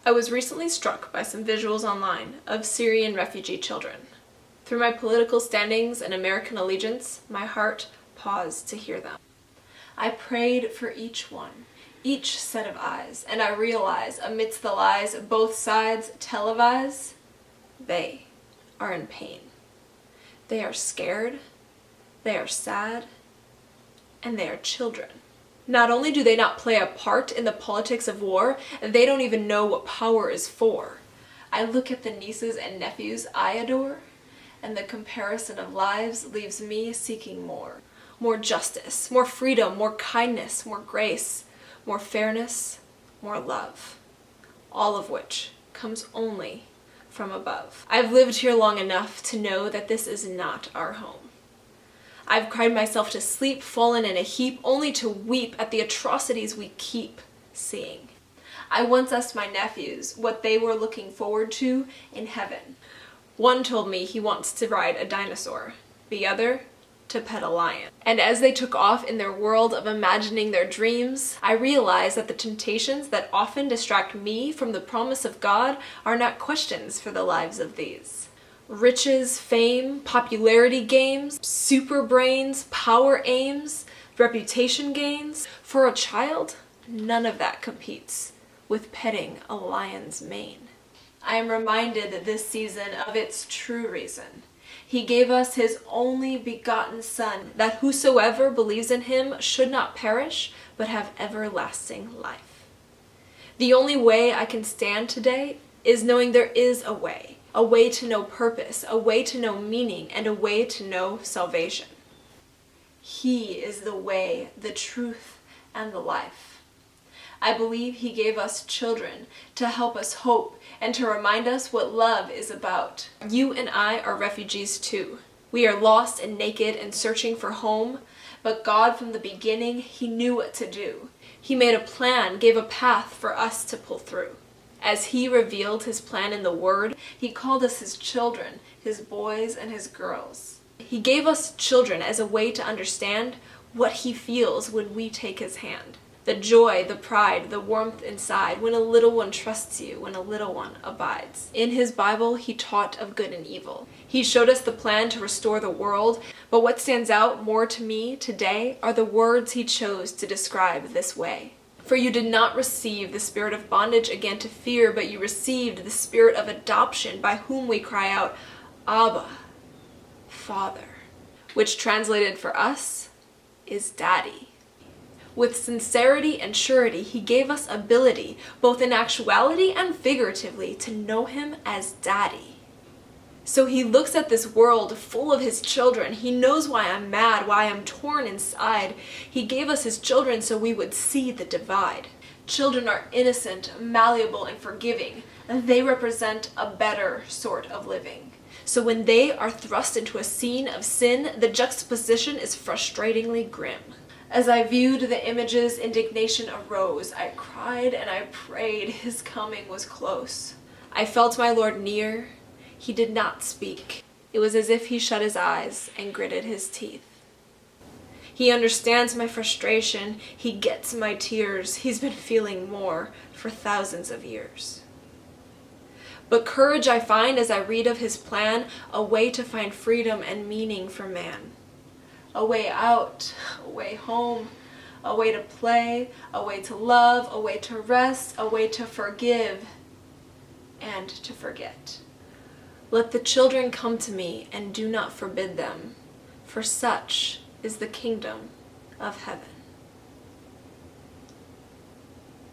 I was recently struck by some visuals online of Syrian refugee children. Through my political standings and American allegiance, my heart paused to hear them. I prayed for each one, each set of eyes, and I realized amidst the lies both sides televise, they are in pain. They are scared, they are sad, and they are children. Not only do they not play a part in the politics of war, they don't even know what power is for. I look at the nieces and nephews I adore, and the comparison of lives leaves me seeking more. More justice, more freedom, more kindness, more grace, more fairness, more love. All of which comes only from above. I've lived here long enough to know that this is not our home. I've cried myself to sleep, fallen in a heap, only to weep at the atrocities we keep seeing. I once asked my nephews what they were looking forward to in heaven. One told me he wants to ride a dinosaur, the other to pet a lion. And as they took off in their world of imagining their dreams, I realized that the temptations that often distract me from the promise of God are not questions for the lives of these. Riches, fame, popularity games, super brains, power aims, reputation gains. For a child, none of that competes with petting a lion's mane. I am reminded this season of its true reason. He gave us his only begotten Son, that whosoever believes in him should not perish, but have everlasting life. The only way I can stand today is knowing there is a way to know purpose, a way to know meaning, and a way to know salvation. He is the way, the truth, and the life. I believe he gave us children to help us hope and to remind us what love is about. You and I are refugees too. We are lost and naked and searching for home, but God from the beginning, he knew what to do. He made a plan, gave a path for us to pull through. As he revealed his plan in the Word, he called us his children, his boys and his girls. He gave us children as a way to understand what he feels when we take his hand. The joy, the pride, the warmth inside when a little one trusts you, when a little one abides. In his Bible, he taught of good and evil. He showed us the plan to restore the world, but what stands out more to me today are the words he chose to describe this way. For you did not receive the spirit of bondage again to fear, but you received the spirit of adoption, by whom we cry out, Abba, Father, which translated for us is Daddy. With sincerity and surety, he gave us ability, both in actuality and figuratively, to know him as Daddy. So he looks at this world full of his children. He knows why I'm mad, why I'm torn inside. He gave us his children so we would see the divide. Children are innocent, malleable, and forgiving. They represent a better sort of living. So when they are thrust into a scene of sin, the juxtaposition is frustratingly grim. As I viewed the images, indignation arose. I cried and I prayed. His coming was close. I felt my Lord near. He did not speak. It was as if he shut his eyes and gritted his teeth. He understands my frustration. He gets my tears. He's been feeling more for thousands of years. But courage I find as I read of his plan, a way to find freedom and meaning for man. A way out, a way home, a way to play, a way to love, a way to rest, a way to forgive and to forget. Let the children come to me, and do not forbid them, for such is the kingdom of heaven.